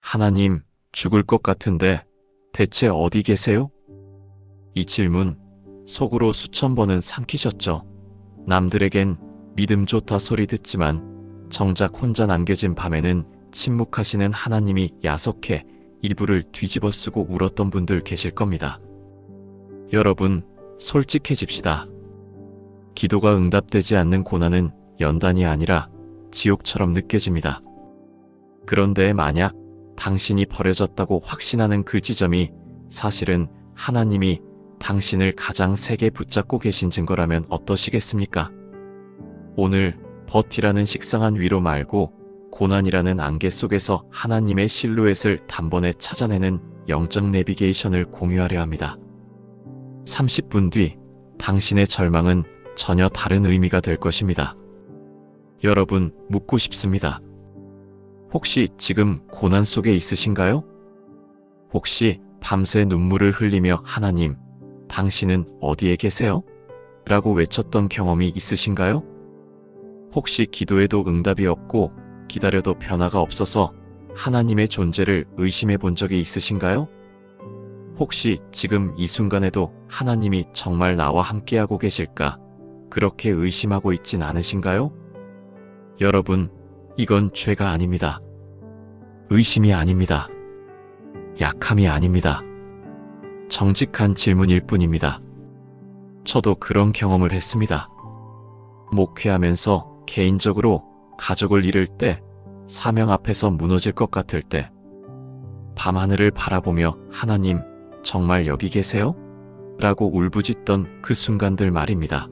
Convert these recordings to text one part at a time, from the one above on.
하나님, 죽을 것 같은데 대체 어디 계세요? 이 질문 속으로 수천 번은 삼키셨죠. 남들에겐 믿음 좋다 소리 듣지만 정작 혼자 남겨진 밤에는 침묵하시는 하나님이 야속해 이불을 뒤집어 쓰고 울었던 분들 계실 겁니다. 여러분, 솔직해집시다. 기도가 응답되지 않는 고난은 연단이 아니라 지옥처럼 느껴집니다. 그런데 만약 당신이 버려졌다고 확신하는 그 지점이 사실은 하나님이 당신을 가장 세게 붙잡고 계신 증거라면 어떠시겠습니까? 오늘 버티라는 식상한 위로 말고 고난이라는 안개 속에서 하나님의 실루엣을 단번에 찾아내는 영적 내비게이션을 공유하려 합니다. 30분 뒤 당신의 절망은 전혀 다른 의미가 될 것입니다. 여러분, 묻고 싶습니다. 혹시 지금 고난 속에 있으신가요? 혹시 밤새 눈물을 흘리며 하나님, 당신은 어디에 계세요? 라고 외쳤던 경험이 있으신가요? 혹시 기도해도 응답이 없고 기다려도 변화가 없어서 하나님의 존재를 의심해 본 적이 있으신가요? 혹시 지금 이 순간에도 하나님이 정말 나와 함께하고 계실까? 그렇게 의심하고 있진 않으신가요? 여러분, 이건 죄가 아닙니다. 의심이 아닙니다. 약함이 아닙니다. 정직한 질문일 뿐입니다. 저도 그런 경험을 했습니다. 목회하면서 개인적으로 가족을 잃을 때, 사명 앞에서 무너질 것 같을 때, 밤하늘을 바라보며 하나님, 정말 여기 계세요? 라고 울부짖던 그 순간들 말입니다.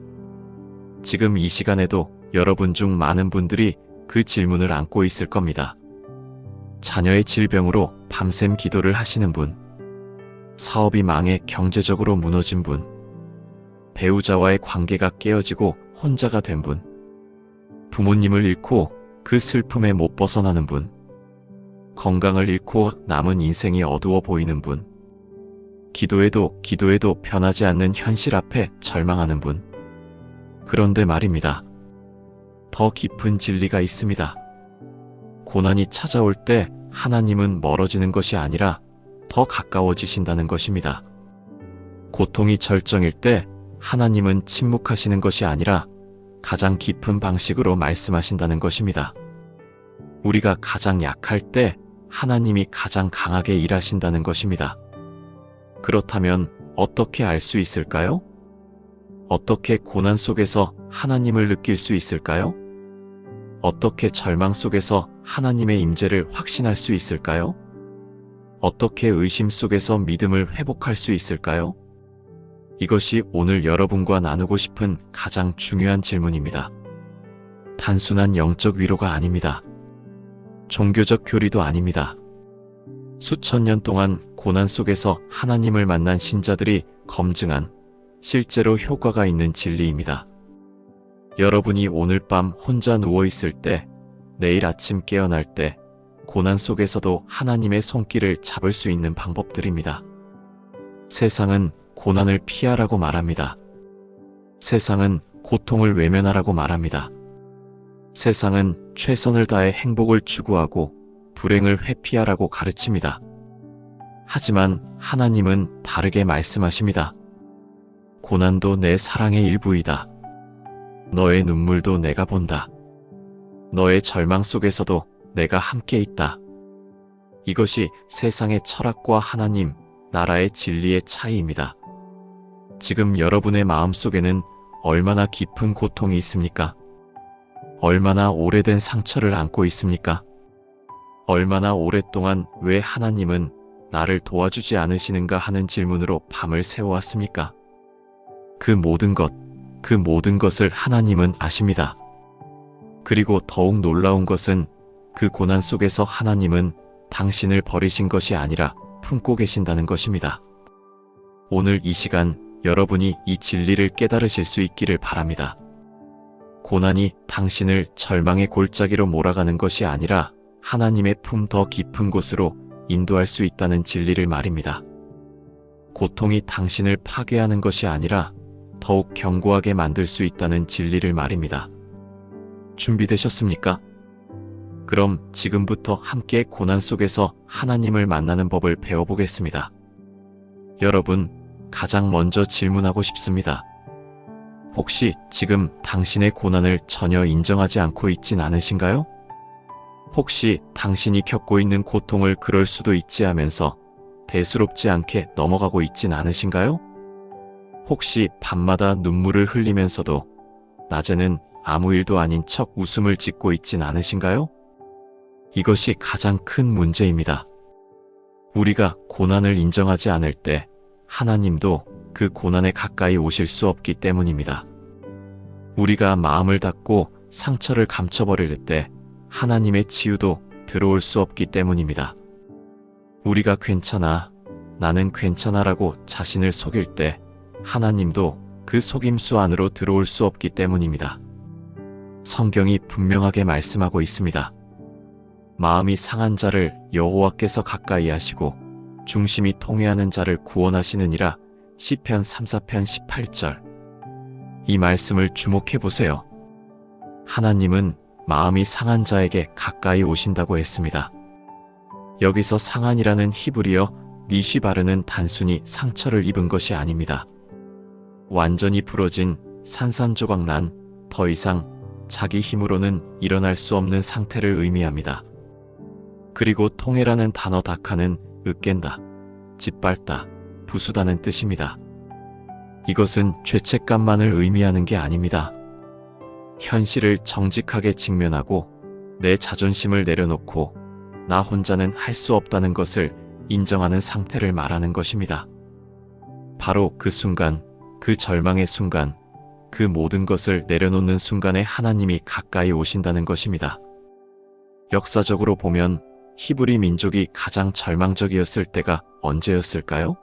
지금 이 시간에도 여러분 중 많은 분들이 그 질문을 안고 있을 겁니다. 자녀의 질병으로 밤샘 기도를 하시는 분, 사업이 망해 경제적으로 무너진 분, 배우자와의 관계가 깨어지고 혼자가 된 분, 부모님을 잃고 그 슬픔에 못 벗어나는 분, 건강을 잃고 남은 인생이 어두워 보이는 분, 기도해도 변하지 않는 현실 앞에 절망하는 분. 그런데 말입니다. 더 깊은 진리가 있습니다. 고난이 찾아올 때 하나님은 멀어지는 것이 아니라 더 가까워지신다는 것입니다. 고통이 절정일 때 하나님은 침묵하시는 것이 아니라 가장 깊은 방식으로 말씀하신다는 것입니다. 우리가 가장 약할 때 하나님이 가장 강하게 일하신다는 것입니다. 그렇다면 어떻게 알 수 있을까요? 어떻게 고난 속에서 하나님을 느낄 수 있을까요? 어떻게 절망 속에서 하나님의 임재를 확신할 수 있을까요? 어떻게 의심 속에서 믿음을 회복할 수 있을까요? 이것이 오늘 여러분과 나누고 싶은 가장 중요한 질문입니다. 단순한 영적 위로가 아닙니다. 종교적 교리도 아닙니다. 수천 년 동안 고난 속에서 하나님을 만난 신자들이 검증한 실제로 효과가 있는 진리입니다. 여러분이 오늘 밤 혼자 누워있을 때, 내일 아침 깨어날 때, 고난 속에서도 하나님의 손길을 잡을 수 있는 방법들입니다. 세상은 고난을 피하라고 말합니다. 세상은 고통을 외면하라고 말합니다. 세상은 최선을 다해 행복을 추구하고 불행을 회피하라고 가르칩니다. 하지만 하나님은 다르게 말씀하십니다. 고난도 내 사랑의 일부이다. 너의 눈물도 내가 본다. 너의 절망 속에서도 내가 함께 있다. 이것이 세상의 철학과 하나님, 나라의 진리의 차이입니다. 지금 여러분의 마음속에는 얼마나 깊은 고통이 있습니까? 얼마나 오래된 상처를 안고 있습니까? 얼마나 오랫동안 왜 하나님은 나를 도와주지 않으시는가 하는 질문으로 밤을 새워왔습니까? 그 모든 것을 하나님은 아십니다. 그리고 더욱 놀라운 것은 그 고난 속에서 하나님은 당신을 버리신 것이 아니라 품고 계신다는 것입니다. 오늘 이 시간 여러분이 이 진리를 깨달으실 수 있기를 바랍니다. 고난이 당신을 절망의 골짜기로 몰아가는 것이 아니라 하나님의 품 더 깊은 곳으로 인도할 수 있다는 진리를 말입니다. 고통이 당신을 파괴하는 것이 아니라 더욱 견고하게 만들 수 있다는 진리를 말입니다. 준비되셨습니까? 그럼 지금부터 함께 고난 속에서 하나님을 만나는 법을 배워보겠습니다. 여러분, 가장 먼저 질문하고 싶습니다. 혹시 지금 당신의 고난을 전혀 인정하지 않고 있진 않으신가요? 혹시 당신이 겪고 있는 고통을 그럴 수도 있지 하면서 대수롭지 않게 넘어가고 있진 않으신가요? 혹시 밤마다 눈물을 흘리면서도 낮에는 아무 일도 아닌 척 웃음을 짓고 있진 않으신가요? 이것이 가장 큰 문제입니다. 우리가 고난을 인정하지 않을 때 하나님도 그 고난에 가까이 오실 수 없기 때문입니다. 우리가 마음을 닫고 상처를 감춰버릴 때 하나님의 치유도 들어올 수 없기 때문입니다. 우리가 괜찮아, 나는 괜찮아라고 자신을 속일 때 하나님도 그 속임수 안으로 들어올 수 없기 때문입니다. 성경이 분명하게 말씀하고 있습니다. 마음이 상한 자를 여호와께서 가까이 하시고 중심이 통회하는 자를 구원하시느니라. 시편 34편 18절. 이 말씀을 주목해 보세요. 하나님은 마음이 상한 자에게 가까이 오신다고 했습니다. 여기서 상한이라는 히브리어 니시바르는 단순히 상처를 입은 것이 아닙니다. 완전히 부러진 산산조각 난 더 이상 자기 힘으로는 일어날 수 없는 상태를 의미합니다. 그리고 통해라는 단어 다카는 으깬다, 짓밟다, 부수다는 뜻입니다. 이것은 죄책감만을 의미하는 게 아닙니다. 현실을 정직하게 직면하고 내 자존심을 내려놓고 나 혼자는 할 수 없다는 것을 인정하는 상태를 말하는 것입니다. 바로 그 순간, 그 절망의 순간, 그 모든 것을 내려놓는 순간에 하나님이 가까이 오신다는 것입니다. 역사적으로 보면 히브리 민족이 가장 절망적이었을 때가 언제였을까요?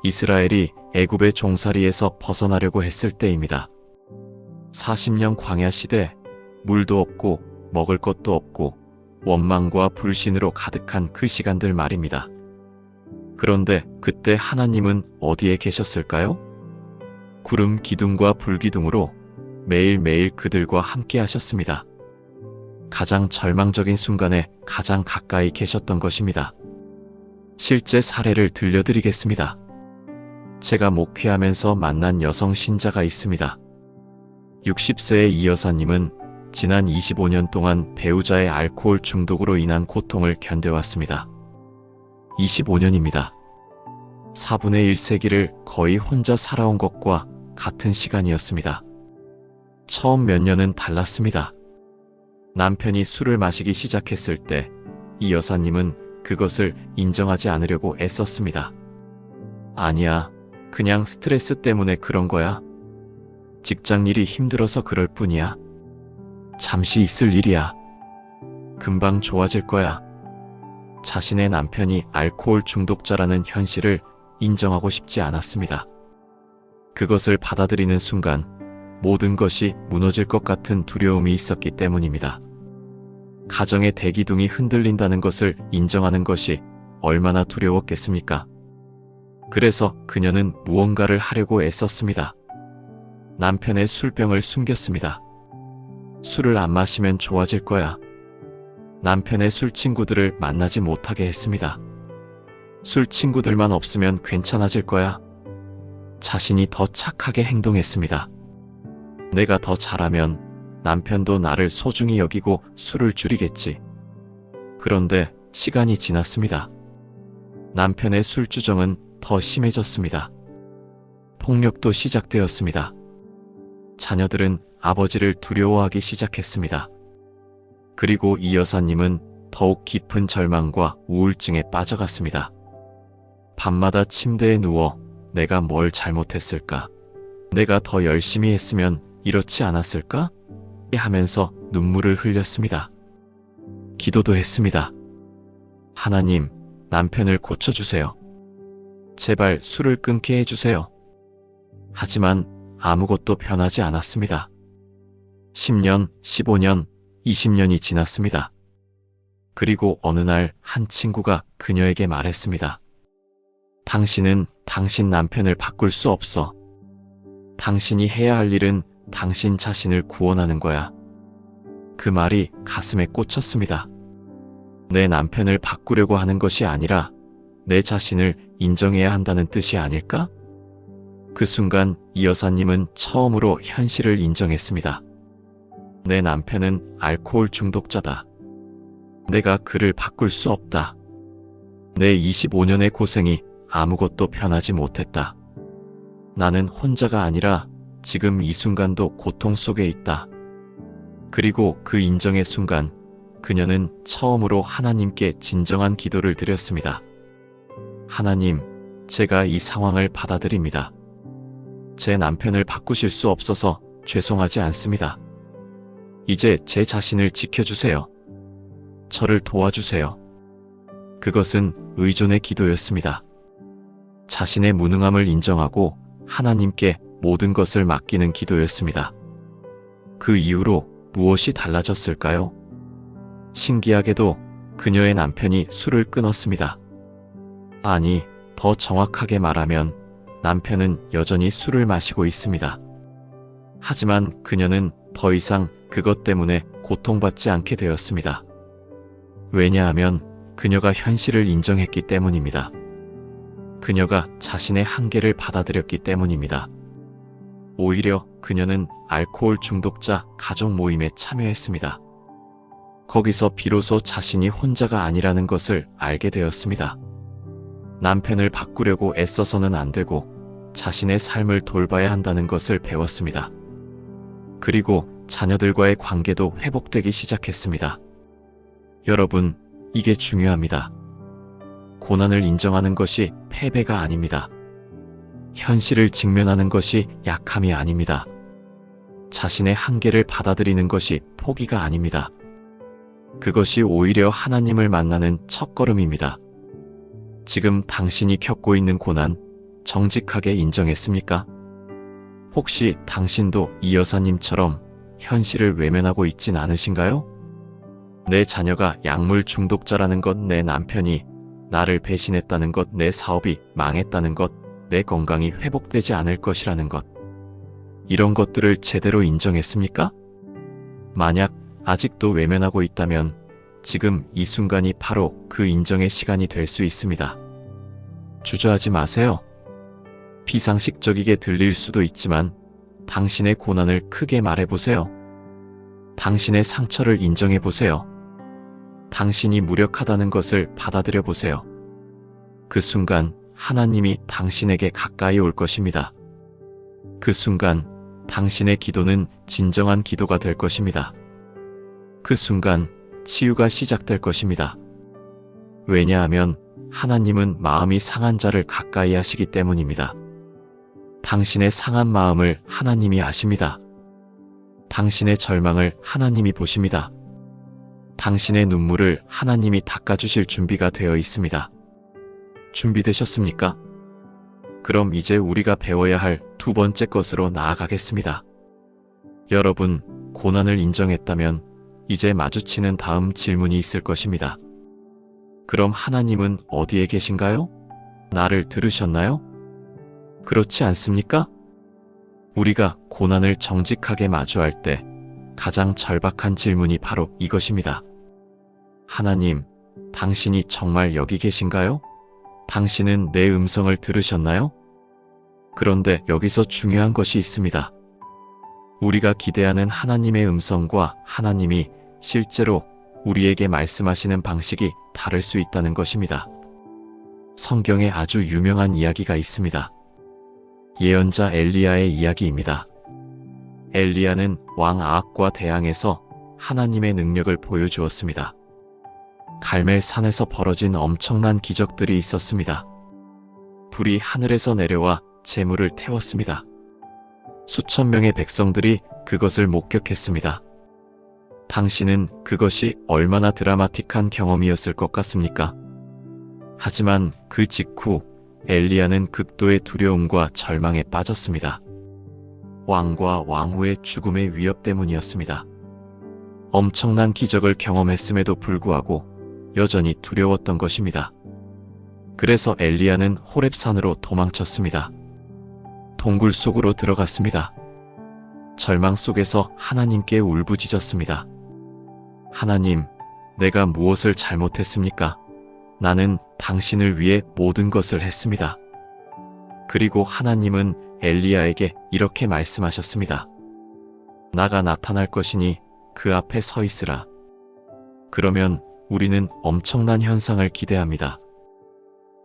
이스라엘이 애굽의 종살이에서 벗어나려고 했을 때입니다. 40년 광야 시대, 물도 없고 먹을 것도 없고 원망과 불신으로 가득한 그 시간들 말입니다. 그런데 그때 하나님은 어디에 계셨을까요? 구름 기둥과 불기둥으로 매일매일 그들과 함께 하셨습니다. 가장 절망적인 순간에 가장 가까이 계셨던 것입니다. 실제 사례를 들려드리겠습니다. 제가 목회하면서 만난 여성 신자가 있습니다. 60세의 이 여사님은 지난 25년 동안 배우자의 알코올 중독으로 인한 고통을 견뎌왔습니다. 25년입니다. 4분의 1세기를 거의 혼자 살아온 것과 같은 시간이었습니다. 처음 몇 년은 달랐습니다. 남편이 술을 마시기 시작했을 때 이 여사님은 그것을 인정하지 않으려고 애썼습니다. 아니야, 그냥 스트레스 때문에 그런 거야. 직장 일이 힘들어서 그럴 뿐이야. 잠시 있을 일이야. 금방 좋아질 거야. 자신의 남편이 알코올 중독자라는 현실을 인정하고 싶지 않았습니다. 그것을 받아들이는 순간 모든 것이 무너질 것 같은 두려움이 있었기 때문입니다. 가정의 대기둥이 흔들린다는 것을 인정하는 것이 얼마나 두려웠겠습니까? 그래서 그녀는 무언가를 하려고 애썼습니다. 남편의 술병을 숨겼습니다. 술을 안 마시면 좋아질 거야. 남편의 술 친구들을 만나지 못하게 했습니다. 술 친구들만 없으면 괜찮아질 거야. 자신이 더 착하게 행동했습니다. 내가 더 잘하면 남편도 나를 소중히 여기고 술을 줄이겠지. 그런데 시간이 지났습니다. 남편의 술주정은 더 심해졌습니다. 폭력도 시작되었습니다. 자녀들은 아버지를 두려워하기 시작했습니다. 그리고 이 여사님은 더욱 깊은 절망과 우울증에 빠져갔습니다. 밤마다 침대에 누워 내가 뭘 잘못했을까? 내가 더 열심히 했으면 이렇지 않았을까? 하면서 눈물을 흘렸습니다. 기도도 했습니다. 하나님, 남편을 고쳐주세요. 제발 술을 끊게 해주세요. 하지만 아무것도 변하지 않았습니다. 10년, 15년, 20년이 지났습니다. 그리고 어느 날 한 친구가 그녀에게 말했습니다. 당신은 당신 남편을 바꿀 수 없어. 당신이 해야 할 일은 당신 자신을 구원하는 거야. 그 말이 가슴에 꽂혔습니다. 내 남편을 바꾸려고 하는 것이 아니라 내 자신을 인정해야 한다는 뜻이 아닐까? 그 순간 이 여사님은 처음으로 현실을 인정했습니다. 내 남편은 알코올 중독자다. 내가 그를 바꿀 수 없다. 내 25년의 고생이 아무것도 변하지 못했다. 나는 혼자가 아니라 지금 이 순간도 고통 속에 있다. 그리고 그 인정의 순간 그녀는 처음으로 하나님께 진정한 기도를 드렸습니다. 하나님, 제가 이 상황을 받아들입니다. 제 남편을 바꾸실 수 없어서 죄송하지 않습니다. 이제 제 자신을 지켜주세요. 저를 도와주세요. 그것은 의존의 기도였습니다. 자신의 무능함을 인정하고 하나님께 모든 것을 맡기는 기도였습니다. 그 이후로 무엇이 달라졌을까요? 신기하게도 그녀의 남편이 술을 끊었습니다. 아니, 더 정확하게 말하면 남편은 여전히 술을 마시고 있습니다. 하지만 그녀는 더 이상 그것 때문에 고통받지 않게 되었습니다. 왜냐하면 그녀가 현실을 인정했기 때문입니다. 그녀가 자신의 한계를 받아들였기 때문입니다. 오히려 그녀는 알코올 중독자 가족 모임에 참여했습니다. 거기서 비로소 자신이 혼자가 아니라는 것을 알게 되었습니다. 남편을 바꾸려고 애써서는 안 되고 자신의 삶을 돌봐야 한다는 것을 배웠습니다. 그리고 자녀들과의 관계도 회복되기 시작했습니다. 여러분, 이게 중요합니다. 고난을 인정하는 것이 패배가 아닙니다. 현실을 직면하는 것이 약함이 아닙니다. 자신의 한계를 받아들이는 것이 포기가 아닙니다. 그것이 오히려 하나님을 만나는 첫걸음입니다. 지금 당신이 겪고 있는 고난, 정직하게 인정했습니까? 혹시 당신도 이 여사님처럼 현실을 외면하고 있진 않으신가요? 내 자녀가 약물 중독자라는 것, 내 남편이 나를 배신했다는 것, 내 사업이 망했다는 것, 내 건강이 회복되지 않을 것이라는 것. 이런 것들을 제대로 인정했습니까? 만약 아직도 외면하고 있다면 지금 이 순간이 바로 그 인정의 시간이 될 수 있습니다. 주저하지 마세요. 비상식적이게 들릴 수도 있지만 당신의 고난을 크게 말해보세요. 당신의 상처를 인정해보세요. 당신이 무력하다는 것을 받아들여 보세요. 그 순간 하나님이 당신에게 가까이 올 것입니다. 그 순간 당신의 기도는 진정한 기도가 될 것입니다. 그 순간 치유가 시작될 것입니다. 왜냐하면 하나님은 마음이 상한 자를 가까이 하시기 때문입니다. 당신의 상한 마음을 하나님이 아십니다. 당신의 절망을 하나님이 보십니다. 당신의 눈물을 하나님이 닦아주실 준비가 되어 있습니다. 준비되셨습니까? 그럼 이제 우리가 배워야 할 두 번째 것으로 나아가겠습니다. 여러분, 고난을 인정했다면 이제 마주치는 다음 질문이 있을 것입니다. 그럼 하나님은 어디에 계신가요? 나를 들으셨나요? 그렇지 않습니까? 우리가 고난을 정직하게 마주할 때 가장 절박한 질문이 바로 이것입니다. 하나님, 당신이 정말 여기 계신가요? 당신은 내 음성을 들으셨나요? 그런데 여기서 중요한 것이 있습니다. 우리가 기대하는 하나님의 음성과 하나님이 실제로 우리에게 말씀하시는 방식이 다를 수 있다는 것입니다. 성경에 아주 유명한 이야기가 있습니다. 예언자 엘리야의 이야기입니다. 엘리야는 왕 아합과 대항해서 하나님의 능력을 보여주었습니다. 갈멜산에서 벌어진 엄청난 기적들이 있었습니다. 불이 하늘에서 내려와 재물을 태웠습니다. 수천 명의 백성들이 그것을 목격했습니다. 당신은 그것이 얼마나 드라마틱한 경험이었을 것 같습니까? 하지만 그 직후 엘리야는 극도의 두려움과 절망에 빠졌습니다. 왕과 왕후의 죽음의 위협 때문이었습니다. 엄청난 기적을 경험했음에도 불구하고 여전히 두려웠던 것입니다. 그래서 엘리야는 호렙산으로 도망쳤습니다. 동굴 속으로 들어갔습니다. 절망 속에서 하나님께 울부짖었습니다. 하나님, 내가 무엇을 잘못했습니까? 나는 당신을 위해 모든 것을 했습니다. 그리고 하나님은 엘리야에게 이렇게 말씀하셨습니다. 나가 나타날 것이니 그 앞에 서 있으라. 그러면 우리는 엄청난 현상을 기대합니다.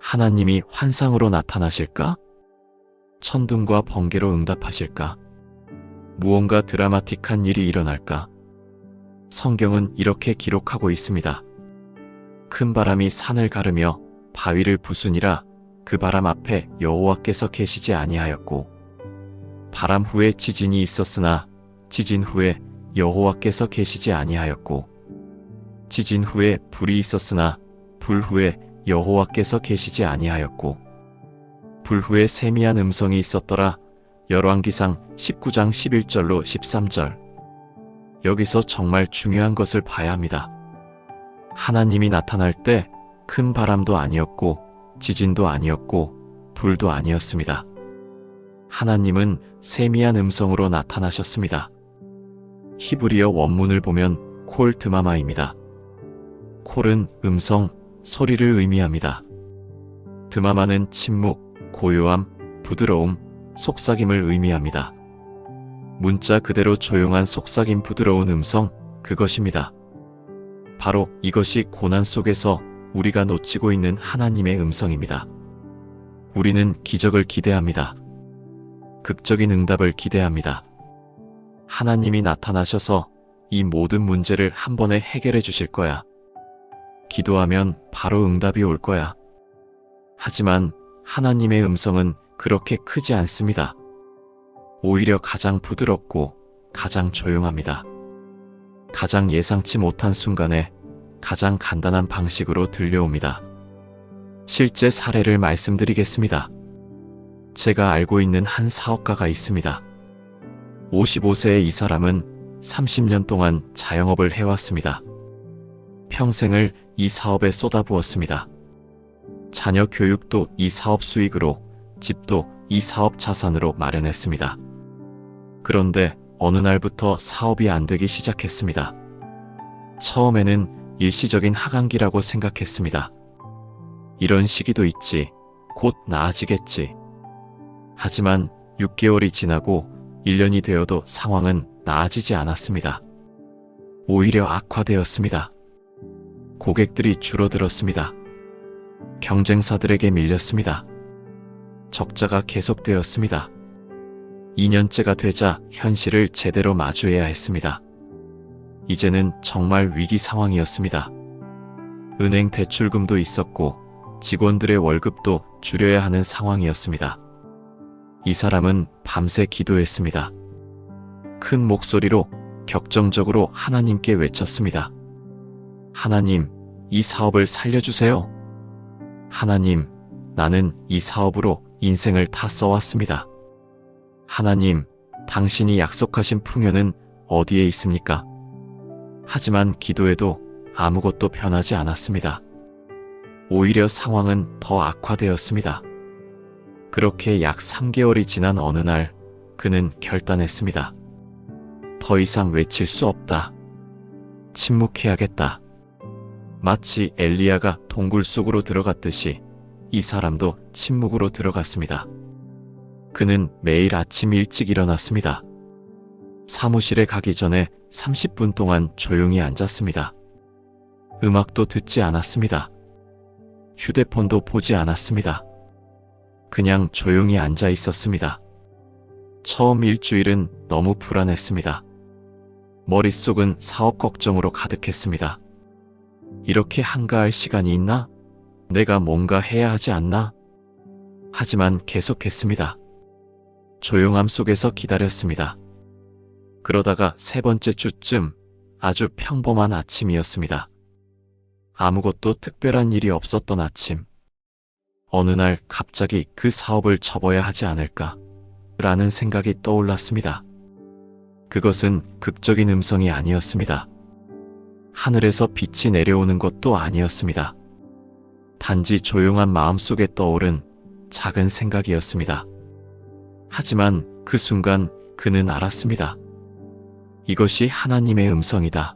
하나님이 환상으로 나타나실까? 천둥과 번개로 응답하실까? 무언가 드라마틱한 일이 일어날까? 성경은 이렇게 기록하고 있습니다. 큰 바람이 산을 가르며 바위를 부수니라. 그 바람 앞에 여호와께서 계시지 아니하였고, 바람 후에 지진이 있었으나 지진 후에 여호와께서 계시지 아니하였고, 지진 후에 불이 있었으나 불 후에 여호와께서 계시지 아니하였고, 불 후에 세미한 음성이 있었더라. 열왕기상 19장 11절로 13절. 여기서 정말 중요한 것을 봐야 합니다. 하나님이 나타날 때 큰 바람도 아니었고 지진도 아니었고 불도 아니었습니다. 하나님은 세미한 음성으로 나타나셨습니다. 히브리어 원문을 보면 콜 드마마입니다. 콜은 음성, 소리를 의미합니다. 드마마는 침묵, 고요함, 부드러움, 속삭임을 의미합니다. 문자 그대로 조용한 속삭임, 부드러운 음성, 그것입니다. 바로 이것이 고난 속에서 우리가 놓치고 있는 하나님의 음성입니다. 우리는 기적을 기대합니다. 극적인 응답을 기대합니다. 하나님이 나타나셔서 이 모든 문제를 한 번에 해결해 주실 거야. 기도하면 바로 응답이 올 거야. 하지만 하나님의 음성은 그렇게 크지 않습니다. 오히려 가장 부드럽고 가장 조용합니다. 가장 예상치 못한 순간에 가장 간단한 방식으로 들려옵니다. 실제 사례를 말씀드리겠습니다. 제가 알고 있는 한 사업가가 있습니다. 55세의 이 사람은 30년 동안 자영업을 해왔습니다. 평생을 이 사업에 쏟아부었습니다. 자녀 교육도 이 사업 수익으로, 집도 이 사업 자산으로 마련했습니다. 그런데 어느 날부터 사업이 안 되기 시작했습니다. 처음에는 일시적인 하강기라고 생각했습니다. 이런 시기도 있지, 곧 나아지겠지. 하지만 6개월이 지나고 1년이 되어도 상황은 나아지지 않았습니다. 오히려 악화되었습니다. 고객들이 줄어들었습니다. 경쟁사들에게 밀렸습니다. 적자가 계속되었습니다. 2년째가 되자 현실을 제대로 마주해야 했습니다. 이제는 정말 위기 상황이었습니다. 은행 대출금도 있었고 직원들의 월급도 줄여야 하는 상황이었습니다. 이 사람은 밤새 기도했습니다. 큰 목소리로 격정적으로 하나님께 외쳤습니다. 하나님, 이 사업을 살려주세요. 하나님, 나는 이 사업으로 인생을 다 써왔습니다. 하나님, 당신이 약속하신 풍요는 어디에 있습니까? 하지만 기도해도 아무것도 변하지 않았습니다. 오히려 상황은 더 악화되었습니다. 그렇게 약 3개월이 지난 어느 날 그는 결단했습니다. 더 이상 외칠 수 없다. 침묵해야겠다. 마치 엘리야가 동굴 속으로 들어갔듯이 이 사람도 침묵으로 들어갔습니다. 그는 매일 아침 일찍 일어났습니다. 사무실에 가기 전에 30분 동안 조용히 앉았습니다. 음악도 듣지 않았습니다. 휴대폰도 보지 않았습니다. 그냥 조용히 앉아 있었습니다. 처음 일주일은 너무 불안했습니다. 머릿속은 사업 걱정으로 가득했습니다. 이렇게 한가할 시간이 있나? 내가 뭔가 해야 하지 않나? 하지만 계속했습니다. 조용함 속에서 기다렸습니다. 그러다가 세 번째 주쯤 아주 평범한 아침이었습니다. 아무것도 특별한 일이 없었던 아침. 어느 날 갑자기 그 사업을 접어야 하지 않을까? 라는 생각이 떠올랐습니다. 그것은 극적인 음성이 아니었습니다. 하늘에서 빛이 내려오는 것도 아니었습니다. 단지 조용한 마음속에 떠오른 작은 생각이었습니다. 하지만 그 순간 그는 알았습니다. 이것이 하나님의 음성이다.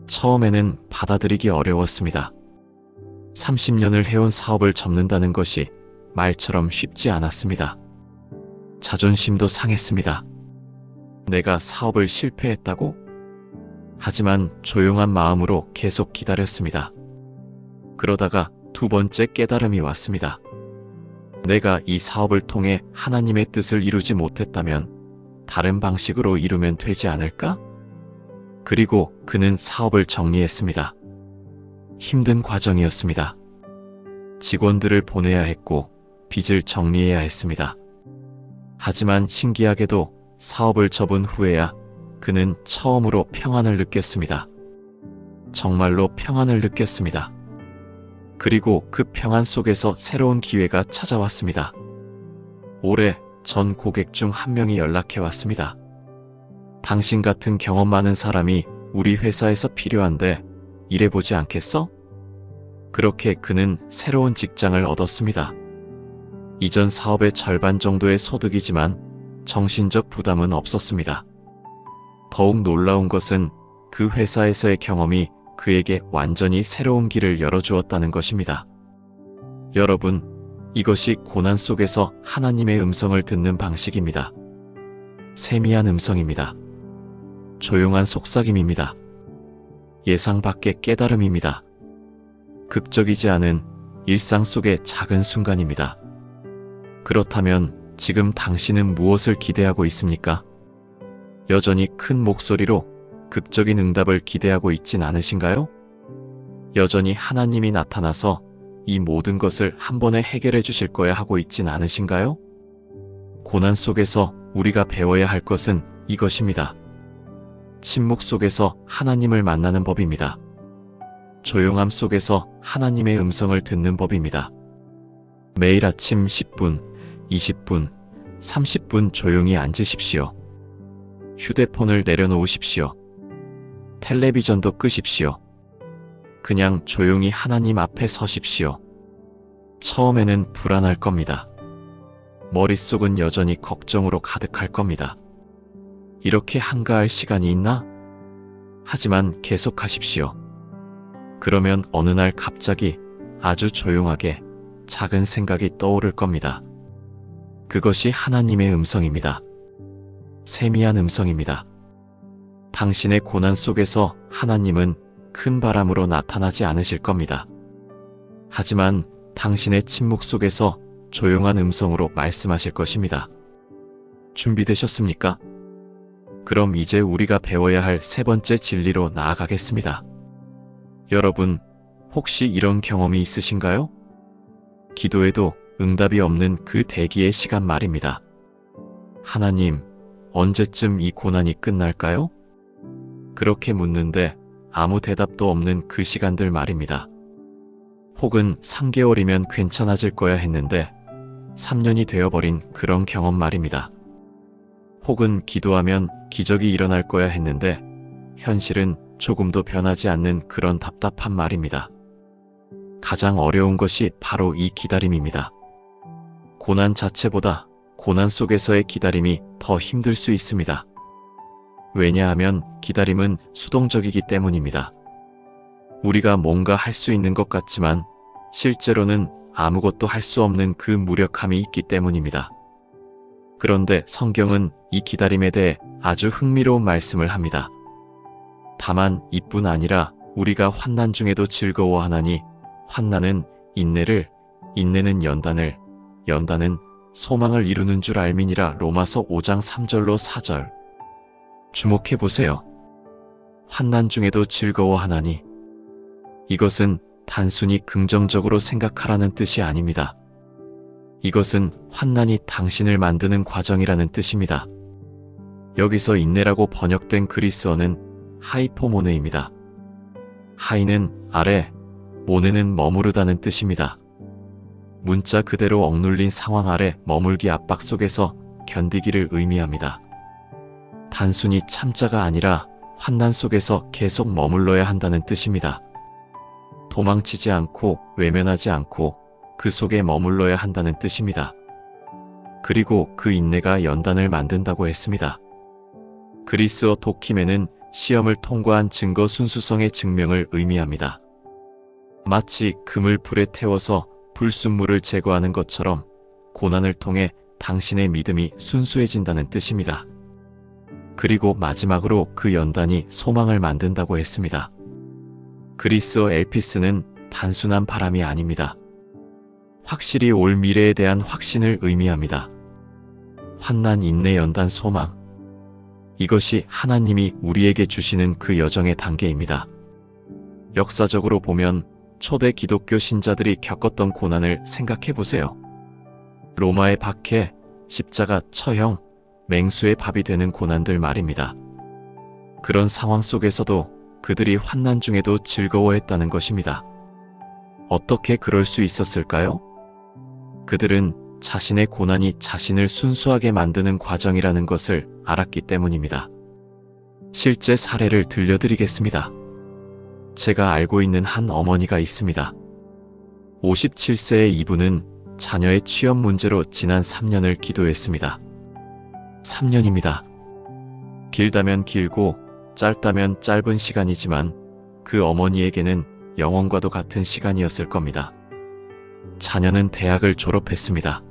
처음에는 받아들이기 어려웠습니다. 30년을 해온 사업을 접는다는 것이 말처럼 쉽지 않았습니다. 자존심도 상했습니다. 내가 사업을 실패했다고? 하지만 조용한 마음으로 계속 기다렸습니다. 그러다가 두 번째 깨달음이 왔습니다. 내가 이 사업을 통해 하나님의 뜻을 이루지 못했다면 다른 방식으로 이루면 되지 않을까? 그리고 그는 사업을 정리했습니다. 힘든 과정이었습니다. 직원들을 보내야 했고 빚을 정리해야 했습니다. 하지만 신기하게도 사업을 접은 후에야 그는 처음으로 평안을 느꼈습니다. 정말로 평안을 느꼈습니다. 그리고 그 평안 속에서 새로운 기회가 찾아왔습니다. 올해 전 고객 중 한 명이 연락해 왔습니다. 당신 같은 경험 많은 사람이 우리 회사에서 필요한데 일해보지 않겠어? 그렇게 그는 새로운 직장을 얻었습니다. 이전 사업의 절반 정도의 소득이지만 정신적 부담은 없었습니다. 더욱 놀라운 것은 그 회사에서의 경험이 그에게 완전히 새로운 길을 열어주었다는 것입니다. 여러분, 이것이 고난 속에서 하나님의 음성을 듣는 방식입니다. 세미한 음성입니다. 조용한 속삭임입니다. 예상 밖의 깨달음입니다. 극적이지 않은 일상 속의 작은 순간입니다. 그렇다면 지금 당신은 무엇을 기대하고 있습니까? 여전히 큰 목소리로 극적인 응답을 기대하고 있진 않으신가요? 여전히 하나님이 나타나서 이 모든 것을 한 번에 해결해 주실 거야 하고 있진 않으신가요? 고난 속에서 우리가 배워야 할 것은 이것입니다. 침묵 속에서 하나님을 만나는 법입니다. 조용함 속에서 하나님의 음성을 듣는 법입니다. 매일 아침 10분, 20분, 30분 조용히 앉으십시오. 휴대폰을 내려놓으십시오. 텔레비전도 끄십시오. 그냥 조용히 하나님 앞에 서십시오. 처음에는 불안할 겁니다. 머릿속은 여전히 걱정으로 가득할 겁니다. 이렇게 한가할 시간이 있나? 하지만 계속하십시오. 그러면 어느 날 갑자기 아주 조용하게 작은 생각이 떠오를 겁니다. 그것이 하나님의 음성입니다. 세미한 음성입니다. 당신의 고난 속에서 하나님은 큰 바람으로 나타나지 않으실 겁니다. 하지만 당신의 침묵 속에서 조용한 음성으로 말씀하실 것입니다. 준비되셨습니까? 그럼 이제 우리가 배워야 할 세 번째 진리로 나아가겠습니다. 여러분, 혹시 이런 경험이 있으신가요? 기도해도 응답이 없는 그 대기의 시간 말입니다. 하나님, 언제쯤 이 고난이 끝날까요? 그렇게 묻는데 아무 대답도 없는 그 시간들 말입니다. 혹은 3개월이면 괜찮아질 거야 했는데 3년이 되어버린 그런 경험 말입니다. 혹은 기도하면 기적이 일어날 거야 했는데 현실은 조금도 변하지 않는 그런 답답한 말입니다. 가장 어려운 것이 바로 이 기다림입니다. 고난 자체보다 고난 속에서의 기다림이 더 힘들 수 있습니다. 왜냐하면 기다림은 수동적이기 때문입니다. 우리가 뭔가 할 수 있는 것 같지만 실제로는 아무것도 할 수 없는 그 무력함이 있기 때문입니다. 그런데 성경은 이 기다림에 대해 아주 흥미로운 말씀을 합니다. 다만 이뿐 아니라 우리가 환난 중에도 즐거워하나니 환난은 인내를, 인내는 연단을, 연단은 소망을 이루는 줄 알미니라. 로마서 5장 3절로 4절. 주목해보세요. 환난 중에도 즐거워하나니. 이것은 단순히 긍정적으로 생각하라는 뜻이 아닙니다. 이것은 환난이 당신을 만드는 과정이라는 뜻입니다. 여기서 인내라고 번역된 그리스어는 하이포모네입니다. 하이는 아래, 모네는 머무르다는 뜻입니다. 문자 그대로 억눌린 상황 아래 머물기 압박 속에서 견디기를 의미합니다. 단순히 참자가 아니라 환난 속에서 계속 머물러야 한다는 뜻입니다. 도망치지 않고 외면하지 않고 그 속에 머물러야 한다는 뜻입니다. 그리고 그 인내가 연단을 만든다고 했습니다. 그리스어 도키메는 시험을 통과한 증거 순수성의 증명을 의미합니다. 마치 금을 불에 태워서 불순물을 제거하는 것처럼 고난을 통해 당신의 믿음이 순수해진다는 뜻입니다. 그리고 마지막으로 그 연단이 소망을 만든다고 했습니다. 그리스어 엘피스는 단순한 바람이 아닙니다. 확실히 올 미래에 대한 확신을 의미합니다. 환난, 인내, 연단, 소망. 이것이 하나님이 우리에게 주시는 그 여정의 단계입니다. 역사적으로 보면 초대 기독교 신자들이 겪었던 고난을 생각해 보세요. 로마의 박해, 십자가, 처형, 맹수의 밥이 되는 고난들 말입니다. 그런 상황 속에서도 그들이 환난 중에도 즐거워했다는 것입니다. 어떻게 그럴 수 있었을까요? 그들은 자신의 고난이 자신을 순수하게 만드는 과정이라는 것을 알았기 때문입니다. 실제 사례를 들려드리겠습니다. 제가 알고 있는 한 어머니가 있습니다. 57세의 이분은 자녀의 취업 문제로 지난 3년을 기도했습니다. 3년입니다. 길다면 길고 짧다면 짧은 시간이지만 그 어머니에게는 영원과도 같은 시간이었을 겁니다. 자녀는 대학을 졸업했습니다.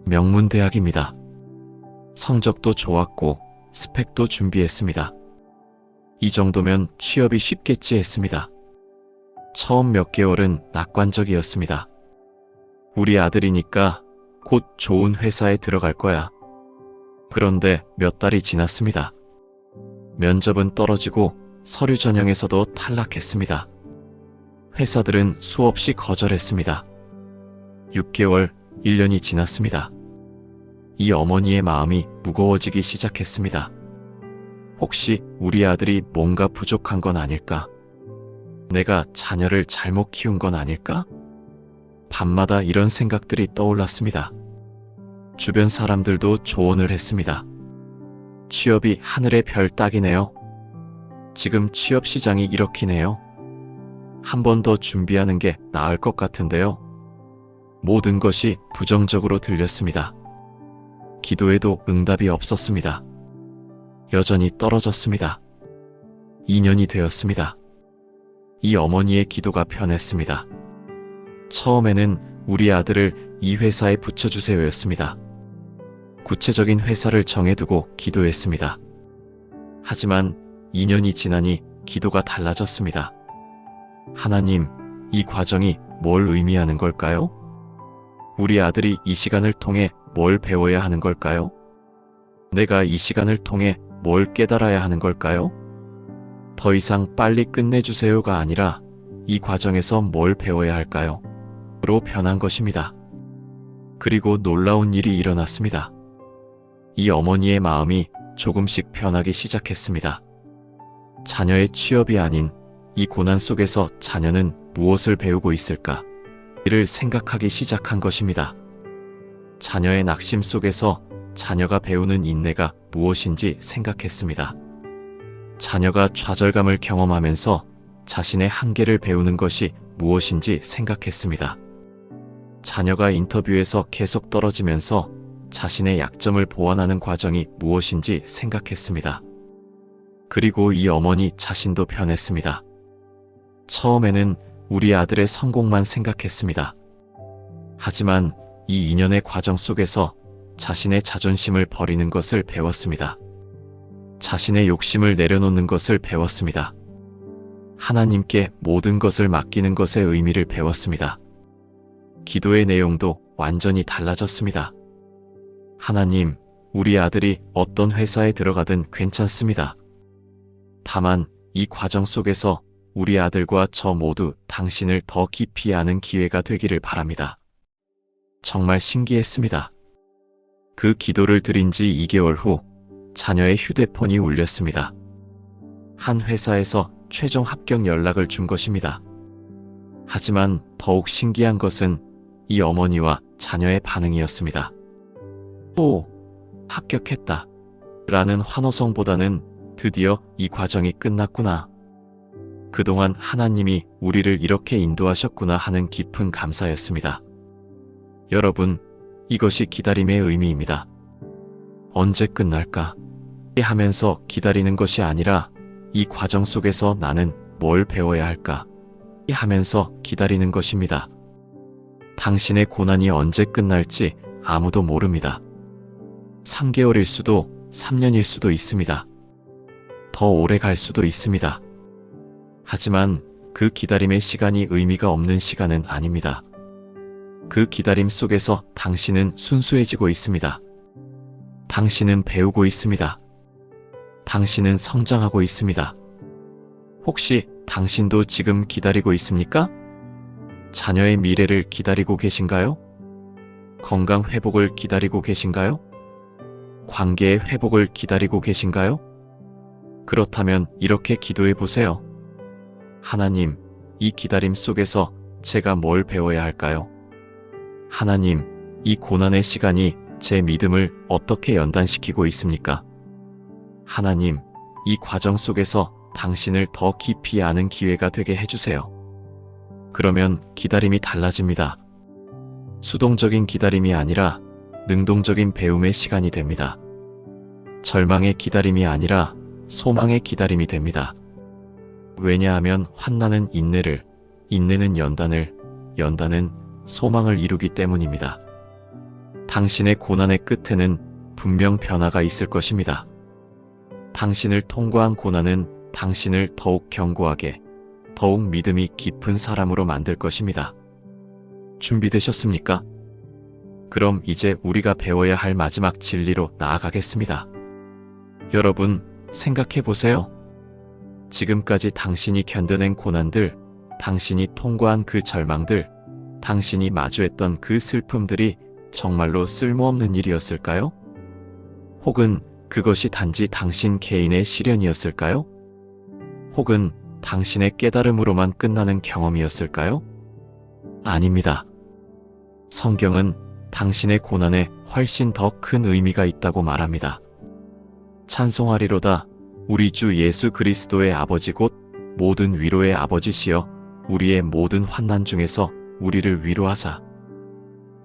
명문대학입니다. 성적도 좋았고 스펙도 준비했습니다. 이 정도면 취업이 쉽겠지 했습니다. 처음 몇 개월은 낙관적이었습니다. 우리 아들이니까 곧 좋은 회사에 들어갈 거야. 그런데 몇 달이 지났습니다. 면접은 떨어지고 서류 전형에서도 탈락했습니다. 회사들은 수없이 거절했습니다. 6개월, 1년이 지났습니다. 이 어머니의 마음이 무거워지기 시작했습니다. 혹시 우리 아들이 뭔가 부족한 건 아닐까? 내가 자녀를 잘못 키운 건 아닐까? 밤마다 이런 생각들이 떠올랐습니다. 주변 사람들도 조언을 했습니다. 취업이 하늘의 별 따기네요. 지금 취업 시장이 이렇기네요. 한 번 더 준비하는 게 나을 것 같은데요. 모든 것이 부정적으로 들렸습니다. 기도에도 응답이 없었습니다. 여전히 떨어졌습니다. 2년이 되었습니다. 이 어머니의 기도가 변했습니다. 처음에는 우리 아들을 이 회사에 붙여주세요였습니다. 구체적인 회사를 정해두고 기도했습니다. 하지만 2년이 지나니 기도가 달라졌습니다. 하나님, 이 과정이 뭘 의미하는 걸까요? 우리 아들이 이 시간을 통해 뭘 배워야 하는 걸까요? 내가 이 시간을 통해 뭘 깨달아야 하는 걸까요? 더 이상 빨리 끝내주세요가 아니라 이 과정에서 뭘 배워야 할까요? 로 변한 것입니다. 그리고 놀라운 일이 일어났습니다. 이 어머니의 마음이 조금씩 변하기 시작했습니다. 자녀의 취업이 아닌 이 고난 속에서 자녀는 무엇을 배우고 있을까? 이를 생각하기 시작한 것입니다. 자녀의 낙심 속에서 자녀가 배우는 인내가 무엇인지 생각했습니다. 자녀가 좌절감을 경험하면서 자신의 한계를 배우는 것이 무엇인지 생각했습니다. 자녀가 인터뷰에서 계속 떨어지면서 자신의 약점을 보완하는 과정이 무엇인지 생각했습니다. 그리고 이 어머니 자신도 변했습니다. 처음에는 우리 아들의 성공만 생각했습니다. 하지만 이 2년의 과정 속에서 자신의 자존심을 버리는 것을 배웠습니다. 자신의 욕심을 내려놓는 것을 배웠습니다. 하나님께 모든 것을 맡기는 것의 의미를 배웠습니다. 기도의 내용도 완전히 달라졌습니다. 하나님, 우리 아들이 어떤 회사에 들어가든 괜찮습니다. 다만 이 과정 속에서 우리 아들과 저 모두 당신을 더 깊이 아는 기회가 되기를 바랍니다. 정말 신기했습니다. 그 기도를 드린 지 2개월 후 자녀의 휴대폰이 울렸습니다. 한 회사에서 최종 합격 연락을 준 것입니다. 하지만 더욱 신기한 것은 이 어머니와 자녀의 반응이었습니다. 오, 합격했다. 라는 환호성보다는 드디어 이 과정이 끝났구나. 그동안 하나님이 우리를 이렇게 인도하셨구나 하는 깊은 감사였습니다. 여러분, 이것이 기다림의 의미입니다. 언제 끝날까? 하면서 기다리는 것이 아니라 이 과정 속에서 나는 뭘 배워야 할까? 하면서 기다리는 것입니다. 당신의 고난이 언제 끝날지 아무도 모릅니다. 3개월일 수도 3년일 수도 있습니다. 더 오래 갈 수도 있습니다. 하지만 그 기다림의 시간이 의미가 없는 시간은 아닙니다. 그 기다림 속에서 당신은 순수해지고 있습니다. 당신은 배우고 있습니다. 당신은 성장하고 있습니다. 혹시 당신도 지금 기다리고 있습니까? 자녀의 미래를 기다리고 계신가요? 건강 회복을 기다리고 계신가요? 관계의 회복을 기다리고 계신가요? 그렇다면 이렇게 기도해 보세요. 하나님, 이 기다림 속에서 제가 뭘 배워야 할까요? 하나님, 이 고난의 시간이 제 믿음을 어떻게 연단시키고 있습니까? 하나님, 이 과정 속에서 당신을 더 깊이 아는 기회가 되게 해주세요. 그러면 기다림이 달라집니다. 수동적인 기다림이 아니라 능동적인 배움의 시간이 됩니다. 절망의 기다림이 아니라 소망의 기다림이 됩니다. 왜냐하면 환난은 인내를, 인내는 연단을, 연단은 소망을 이루기 때문입니다. 당신의 고난의 끝에는 분명 변화가 있을 것입니다. 당신을 통과한 고난은 당신을 더욱 견고하게, 더욱 믿음이 깊은 사람으로 만들 것입니다. 준비되셨습니까? 그럼 이제 우리가 배워야 할 마지막 진리로 나아가겠습니다. 여러분, 생각해 보세요. 지금까지 당신이 견뎌낸 고난들, 당신이 통과한 그 절망들, 당신이 마주했던 그 슬픔들이 정말로 쓸모없는 일이었을까요? 혹은 그것이 단지 당신 개인의 시련이었을까요? 혹은 당신의 깨달음으로만 끝나는 경험이었을까요? 아닙니다. 성경은 당신의 고난에 훨씬 더 큰 의미가 있다고 말합니다. 찬송하리로다. 우리 주 예수 그리스도의 아버지 곧 모든 위로의 아버지시여 우리의 모든 환난 중에서 우리를 위로하사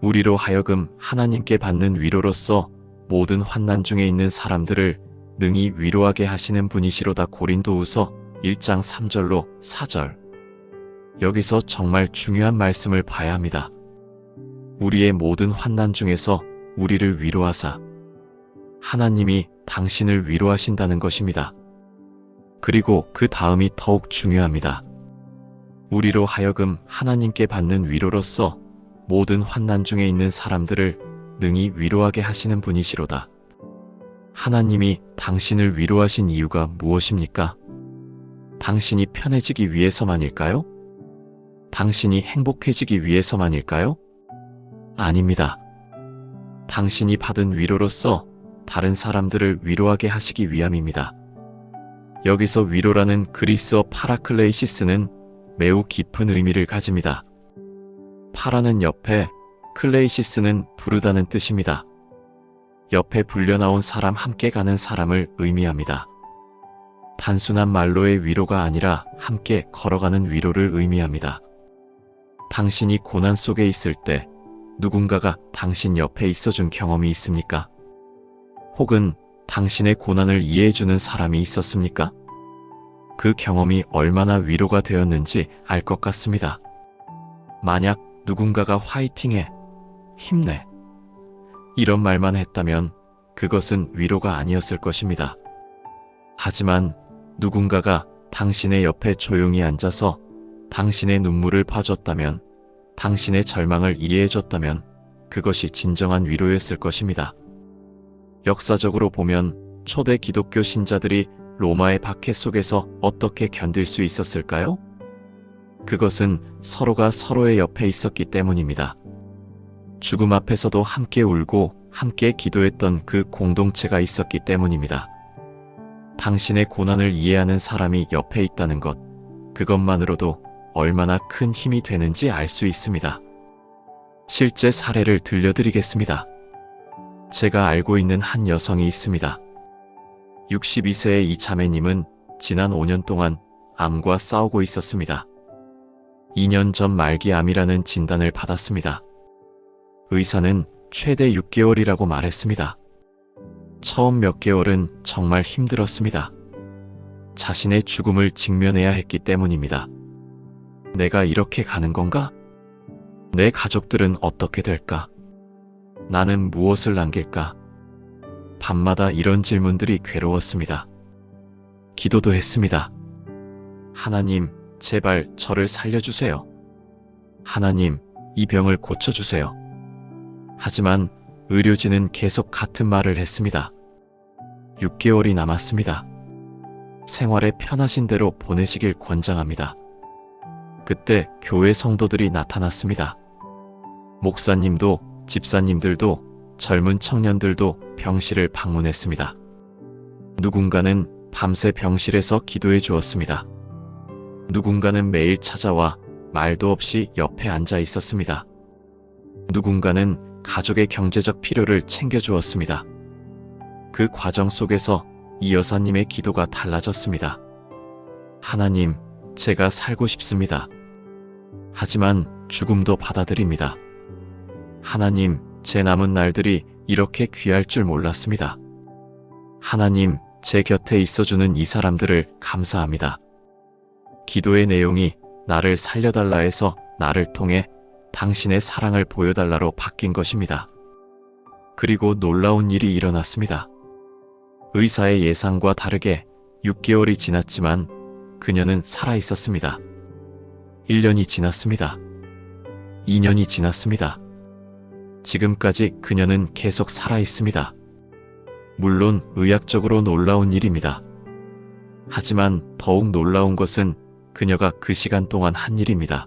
우리로 하여금 하나님께 받는 위로로서 모든 환난 중에 있는 사람들을 능히 위로하게 하시는 분이시로다. 고린도후서 1장 3절로 4절. 여기서 정말 중요한 말씀을 봐야 합니다. 우리의 모든 환난 중에서 우리를 위로하사 하나님이 당신을 위로하신다는 것입니다. 그리고 그 다음이 더욱 중요합니다. 우리로 하여금 하나님께 받는 위로로서 모든 환난 중에 있는 사람들을 능히 위로하게 하시는 분이시로다. 하나님이 당신을 위로하신 이유가 무엇입니까? 당신이 편해지기 위해서만일까요? 당신이 행복해지기 위해서만일까요? 아닙니다. 당신이 받은 위로로서 다른 사람들을 위로하게 하시기 위함입니다. 여기서 위로라는 그리스어 파라클레이시스는 매우 깊은 의미를 가집니다. 파라는 옆에, 클레이시스는 부르다는 뜻입니다. 옆에 불려나온 사람, 함께 가는 사람을 의미합니다. 단순한 말로의 위로가 아니라 함께 걸어가는 위로를 의미합니다. 당신이 고난 속에 있을 때 누군가가 당신 옆에 있어준 경험이 있습니까? 혹은 당신의 고난을 이해해주는 사람이 있었습니까? 그 경험이 얼마나 위로가 되었는지 알 것 같습니다. 만약 누군가가 화이팅해, 힘내, 이런 말만 했다면 그것은 위로가 아니었을 것입니다. 하지만 누군가가 당신의 옆에 조용히 앉아서 당신의 눈물을 봐줬다면, 당신의 절망을 이해해줬다면 그것이 진정한 위로였을 것입니다. 역사적으로 보면 초대 기독교 신자들이 로마의 박해 속에서 어떻게 견딜 수 있었을까요? 그것은 서로가 서로의 옆에 있었기 때문입니다. 죽음 앞에서도 함께 울고 함께 기도했던 그 공동체가 있었기 때문입니다. 당신의 고난을 이해하는 사람이 옆에 있다는 것, 그것만으로도 얼마나 큰 힘이 되는지 알 수 있습니다. 실제 사례를 들려드리겠습니다. 제가 알고 있는 한 여성이 있습니다. 62세의 이 자매님은 지난 5년 동안 암과 싸우고 있었습니다. 2년 전 말기암이라는 진단을 받았습니다. 의사는 최대 6개월이라고 말했습니다. 처음 몇 개월은 정말 힘들었습니다. 자신의 죽음을 직면해야 했기 때문입니다. 내가 이렇게 가는 건가? 내 가족들은 어떻게 될까? 나는 무엇을 남길까? 밤마다 이런 질문들이 괴로웠습니다. 기도도 했습니다. 하나님, 제발 저를 살려주세요. 하나님, 이 병을 고쳐주세요. 하지만 의료진은 계속 같은 말을 했습니다. 6개월이 남았습니다. 생활에 편하신 대로 보내시길 권장합니다. 그때 교회 성도들이 나타났습니다. 목사님도 집사님들도 젊은 청년들도 병실을 방문했습니다. 누군가는 밤새 병실에서 기도해 주었습니다. 누군가는 매일 찾아와 말도 없이 옆에 앉아 있었습니다. 누군가는 가족의 경제적 필요를 챙겨주었습니다. 그 과정 속에서 이 여사님의 기도가 달라졌습니다. 하나님, 제가 살고 싶습니다. 하지만 죽음도 받아들입니다. 하나님, 제 남은 날들이 이렇게 귀할 줄 몰랐습니다. 하나님, 제 곁에 있어주는 이 사람들을 감사합니다. 기도의 내용이 나를 살려달라 해서 나를 통해 당신의 사랑을 보여달라로 바뀐 것입니다. 그리고 놀라운 일이 일어났습니다. 의사의 예상과 다르게 6개월이 지났지만 그녀는 살아 있었습니다. 1년이 지났습니다. 2년이 지났습니다. 지금까지 그녀는 계속 살아 있습니다. 물론 의학적으로 놀라운 일입니다. 하지만 더욱 놀라운 것은 그녀가 그 시간 동안 한 일입니다.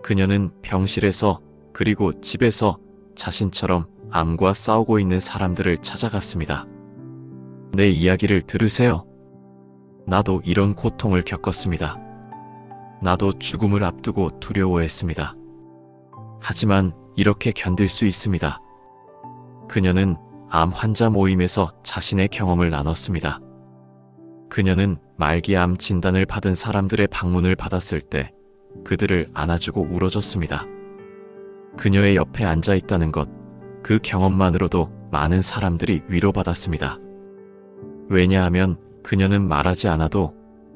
그녀는 병실에서 그리고 집에서 자신처럼 암과 싸우고 있는 사람들을 찾아갔습니다. 내 이야기를 들으세요. 나도 이런 고통을 겪었습니다. 나도 죽음을 앞두고 두려워했습니다. 하지만 이렇게 견딜 수 있습니다. 그녀는 암 환자 모임에서 자신의 경험을 나눴습니다. 그녀는 말기암 진단을 받은 사람들의 방문을 받았을 때 그들을 안아주고 울어줬습니다. 그녀의 옆에 앉아 있다는 것, 그 경험만으로도 많은 사람들이 위로받았습니다. 왜냐하면 그녀는 말하지 않아도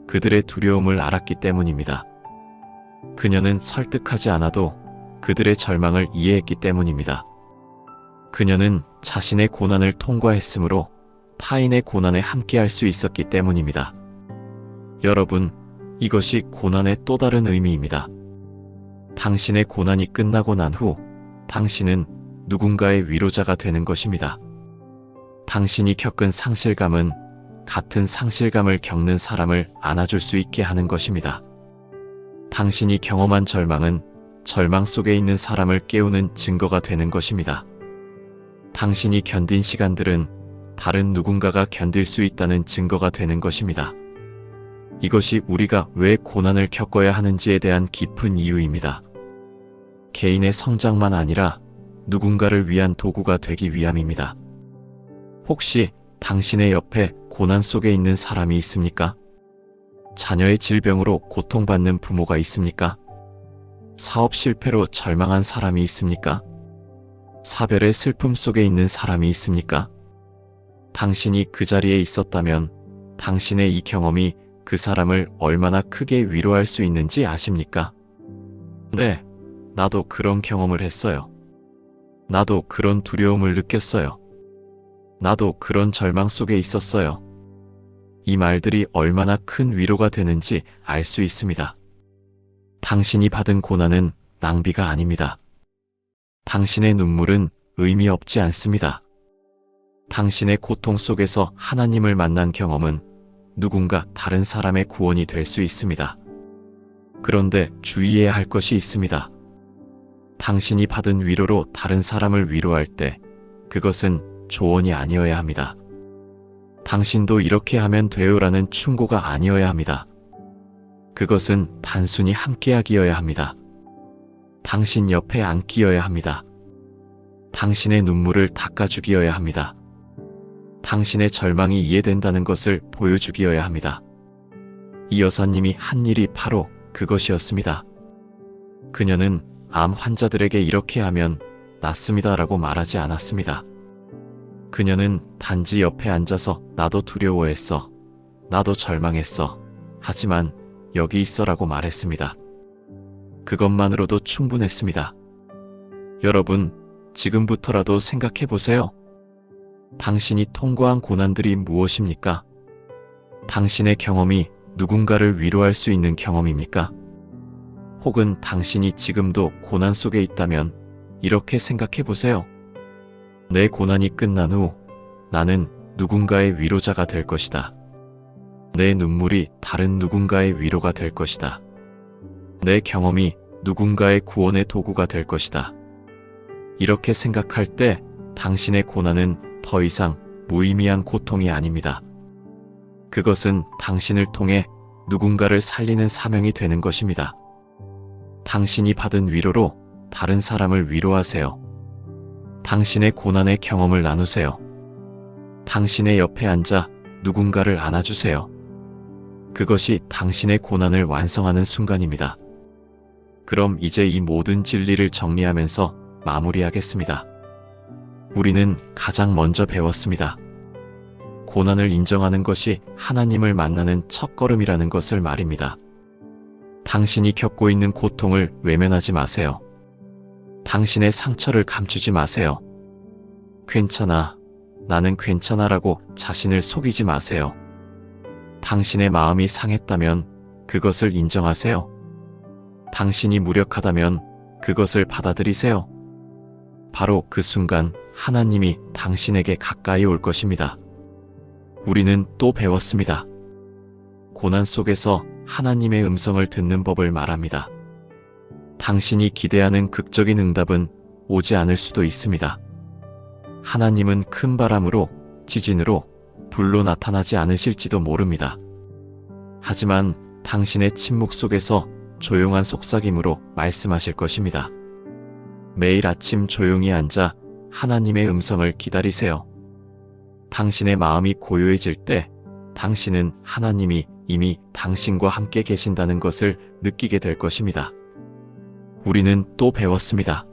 그들의 두려움을 알았기 때문입니다. 그녀는 설득하지 않아도 그들의 절망을 이해했기 때문입니다. 그녀는 자신의 고난을 통과했으므로 타인의 고난에 함께할 수 있었기 때문입니다. 여러분, 이것이 고난의 또 다른 의미입니다. 당신의 고난이 끝나고 난 후 당신은 누군가의 위로자가 되는 것입니다. 당신이 겪은 상실감은 같은 상실감을 겪는 사람을 안아줄 수 있게 하는 것입니다. 당신이 경험한 절망은 절망 속에 있는 사람을 깨우는 증거가 되는 것입니다. 당신이 견딘 시간들은 다른 누군가가 견딜 수 있다는 증거가 되는 것입니다. 이것이 우리가 왜 고난을 겪어야 하는지에 대한 깊은 이유입니다. 개인의 성장만 아니라 누군가를 위한 도구가 되기 위함입니다. 혹시 당신의 옆에 고난 속에 있는 사람이 있습니까? 자녀의 질병으로 고통받는 부모가 있습니까? 사업 실패로 절망한 사람이 있습니까? 사별의 슬픔 속에 있는 사람이 있습니까? 당신이 그 자리에 있었다면 당신의 이 경험이 그 사람을 얼마나 크게 위로할 수 있는지 아십니까? 네, 나도 그런 경험을 했어요. 나도 그런 두려움을 느꼈어요. 나도 그런 절망 속에 있었어요. 이 말들이 얼마나 큰 위로가 되는지 알 수 있습니다. 당신이 받은 고난은 낭비가 아닙니다. 당신의 눈물은 의미 없지 않습니다. 당신의 고통 속에서 하나님을 만난 경험은 누군가 다른 사람의 구원이 될 수 있습니다. 그런데 주의해야 할 것이 있습니다. 당신이 받은 위로로 다른 사람을 위로할 때 그것은 조언이 아니어야 합니다. 당신도 이렇게 하면 돼요라는 충고가 아니어야 합니다. 그것은 단순히 함께하기여야 합니다. 당신 옆에 앉기여야 합니다. 당신의 눈물을 닦아주기여야 합니다. 당신의 절망이 이해된다는 것을 보여주기여야 합니다. 이 여사님이 한 일이 바로 그것이었습니다. 그녀는 암 환자들에게 이렇게 하면 낫습니다라고 말하지 않았습니다. 그녀는 단지 옆에 앉아서 나도 두려워했어. 나도 절망했어. 하지만 여기 있어라고 말했습니다. 그것만으로도 충분했습니다. 여러분, 지금부터라도 생각해 보세요. 당신이 통과한 고난들이 무엇입니까? 당신의 경험이 누군가를 위로할 수 있는 경험입니까? 혹은 당신이 지금도 고난 속에 있다면 이렇게 생각해 보세요. 내 고난이 끝난 후 나는 누군가의 위로자가 될 것이다. 내 눈물이 다른 누군가의 위로가 될 것이다. 내 경험이 누군가의 구원의 도구가 될 것이다. 이렇게 생각할 때 당신의 고난은 더 이상 무의미한 고통이 아닙니다. 그것은 당신을 통해 누군가를 살리는 사명이 되는 것입니다. 당신이 받은 위로로 다른 사람을 위로하세요. 당신의 고난의 경험을 나누세요. 당신의 옆에 앉아 누군가를 안아주세요. 그것이 당신의 고난을 완성하는 순간입니다. 그럼 이제 이 모든 진리를 정리하면서 마무리하겠습니다. 우리는 가장 먼저 배웠습니다. 고난을 인정하는 것이 하나님을 만나는 첫걸음이라는 것을 말입니다. 당신이 겪고 있는 고통을 외면하지 마세요. 당신의 상처를 감추지 마세요. 괜찮아, 나는 괜찮아라고 자신을 속이지 마세요. 당신의 마음이 상했다면 그것을 인정하세요. 당신이 무력하다면 그것을 받아들이세요. 바로 그 순간 하나님이 당신에게 가까이 올 것입니다. 우리는 또 배웠습니다. 고난 속에서 하나님의 음성을 듣는 법을 말합니다. 당신이 기대하는 극적인 응답은 오지 않을 수도 있습니다. 하나님은 큰 바람으로, 지진으로, 불로 나타나지 않으실지도 모릅니다. 하지만 당신의 침묵 속에서 조용한 속삭임으로 말씀하실 것입니다. 매일 아침 조용히 앉아 하나님의 음성을 기다리세요. 당신의 마음이 고요해질 때 당신은 하나님이 이미 당신과 함께 계신다는 것을 느끼게 될 것입니다. 우리는 또 배웠습니다.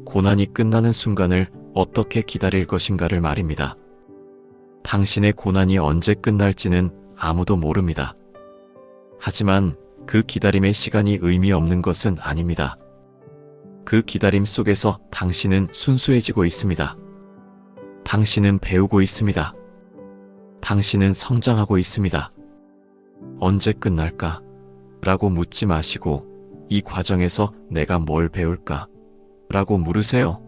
고난이 끝나는 순간을 어떻게 기다릴 것인가를 말입니다. 당신의 고난이 언제 끝날지는 아무도 모릅니다. 하지만 그 기다림의 시간이 의미 없는 것은 아닙니다. 그 기다림 속에서 당신은 순수해지고 있습니다. 당신은 배우고 있습니다. 당신은 성장하고 있습니다. 언제 끝날까? 라고 묻지 마시고 이 과정에서 내가 뭘 배울까? 라고 물으세요.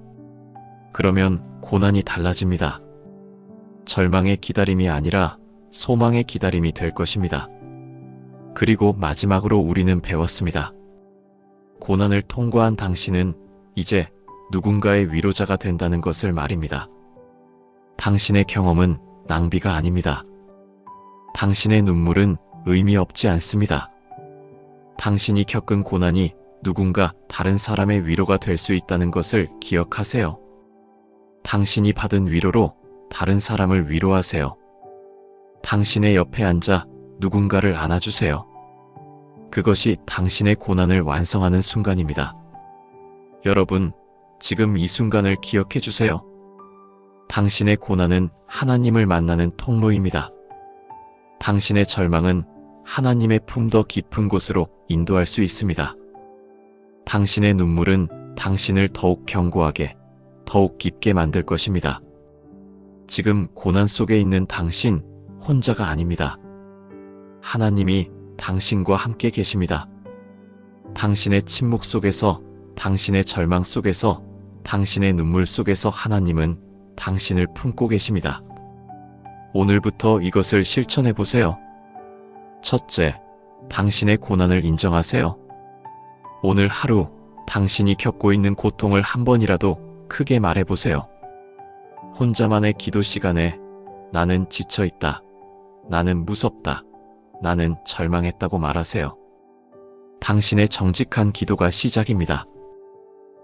그러면 고난이 달라집니다. 절망의 기다림이 아니라 소망의 기다림이 될 것입니다. 그리고 마지막으로 우리는 배웠습니다. 고난을 통과한 당신은 이제 누군가의 위로자가 된다는 것을 말입니다. 당신의 경험은 낭비가 아닙니다. 당신의 눈물은 의미 없지 않습니다. 당신이 겪은 고난이 누군가 다른 사람의 위로가 될 수 있다는 것을 기억하세요. 당신이 받은 위로로 다른 사람을 위로하세요. 당신의 옆에 앉아 누군가를 안아주세요. 그것이 당신의 고난을 완성하는 순간입니다. 여러분, 지금 이 순간을 기억해 주세요. 당신의 고난은 하나님을 만나는 통로입니다. 당신의 절망은 하나님의 품 더 깊은 곳으로 인도할 수 있습니다. 당신의 눈물은 당신을 더욱 견고하게, 더욱 깊게 만들 것입니다. 지금 고난 속에 있는 당신 혼자가 아닙니다. 하나님이 당신과 함께 계십니다. 당신의 침묵 속에서, 당신의 절망 속에서, 당신의 눈물 속에서 하나님은 당신을 품고 계십니다. 오늘부터 이것을 실천해 보세요. 첫째, 당신의 고난을 인정하세요. 오늘 하루 당신이 겪고 있는 고통을 한 번이라도 크게 말해보세요. 혼자만의 기도 시간에 나는 지쳐있다. 나는 무섭다. 나는 절망했다고 말하세요. 당신의 정직한 기도가 시작입니다.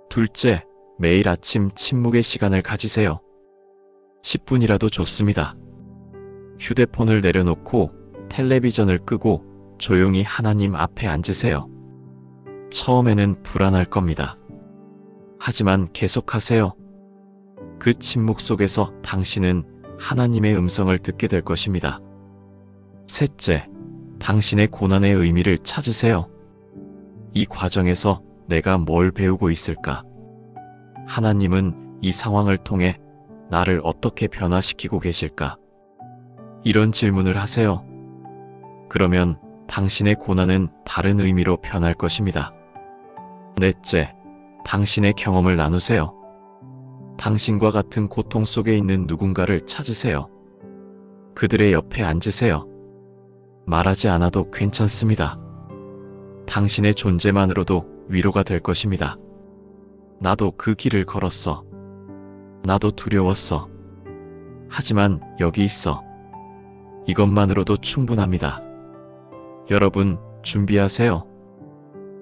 둘째, 매일 아침 침묵의 시간을 가지세요. 10분이라도 좋습니다. 휴대폰을 내려놓고 텔레비전을 끄고 조용히 하나님 앞에 앉으세요. 처음에는 불안할 겁니다. 하지만 계속하세요. 그 침묵 속에서 당신은 하나님의 음성을 듣게 될 것입니다. 셋째, 당신의 고난의 의미를 찾으세요. 이 과정에서 내가 뭘 배우고 있을까? 하나님은 이 상황을 통해 나를 어떻게 변화시키고 계실까? 이런 질문을 하세요. 그러면 당신의 고난은 다른 의미로 변할 것입니다. 넷째, 당신의 경험을 나누세요. 당신과 같은 고통 속에 있는 누군가를 찾으세요. 그들의 옆에 앉으세요. 말하지 않아도 괜찮습니다. 당신의 존재만으로도 위로가 될 것입니다. 나도 그 길을 걸었어. 나도 두려웠어. 하지만 여기 있어. 이것만으로도 충분합니다. 여러분, 준비하세요.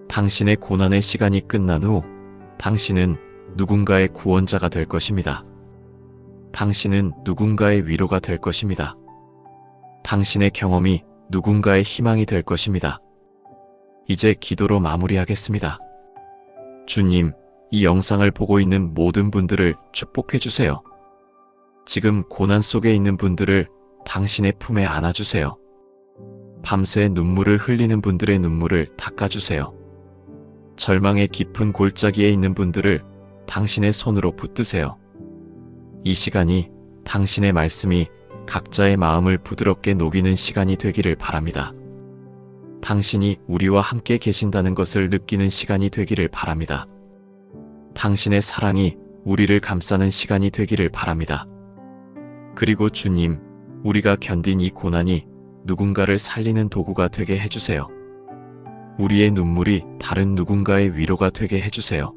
당신의 고난의 시간이 끝난 후 당신은 누군가의 구원자가 될 것입니다. 당신은 누군가의 위로가 될 것입니다. 당신의 경험이 누군가의 희망이 될 것입니다. 이제 기도로 마무리하겠습니다. 주님, 이 영상을 보고 있는 모든 분들을 축복해 주세요. 지금 고난 속에 있는 분들을 당신의 품에 안아주세요. 밤새 눈물을 흘리는 분들의 눈물을 닦아주세요. 절망의 깊은 골짜기에 있는 분들을 당신의 손으로 붙드세요. 이 시간이 당신의 말씀이 각자의 마음을 부드럽게 녹이는 시간이 되기를 바랍니다. 당신이 우리와 함께 계신다는 것을 느끼는 시간이 되기를 바랍니다. 당신의 사랑이 우리를 감싸는 시간이 되기를 바랍니다. 그리고 주님, 우리가 견딘 이 고난이 누군가를 살리는 도구가 되게 해주세요. 우리의 눈물이 다른 누군가의 위로가 되게 해주세요.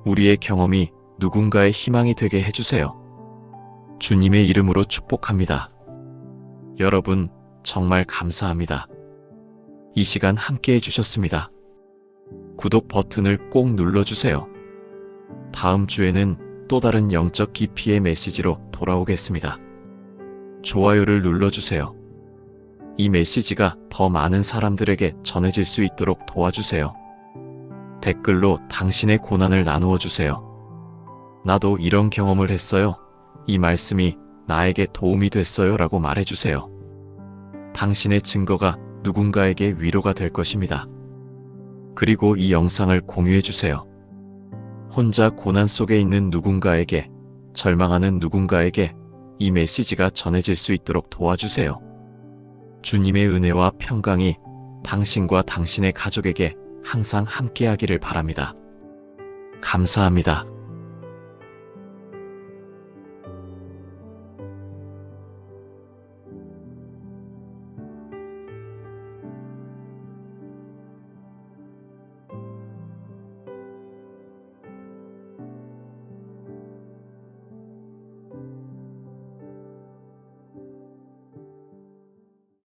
우리의 경험이 누군가의 희망이 되게 해주세요. 주님의 이름으로 축복합니다. 여러분, 정말 감사합니다. 이 시간 함께 해주셨습니다. 구독 버튼을 꼭 눌러주세요. 다음 주에는 또 다른 영적 깊이의 메시지로 돌아오겠습니다. 좋아요를 눌러주세요. 이 메시지가 더 많은 사람들에게 전해질 수 있도록 도와주세요. 댓글로 당신의 고난을 나누어 주세요. 나도 이런 경험을 했어요. 이 말씀이 나에게 도움이 됐어요 라고 말해주세요. 당신의 증거가 누군가에게 위로가 될 것입니다. 그리고 이 영상을 공유해주세요. 혼자 고난 속에 있는 누군가에게, 절망하는 누군가에게 이 메시지가 전해질 수 있도록 도와주세요. 주님의 은혜와 평강이 당신과 당신의 가족에게 항상 함께하기를 바랍니다. 감사합니다.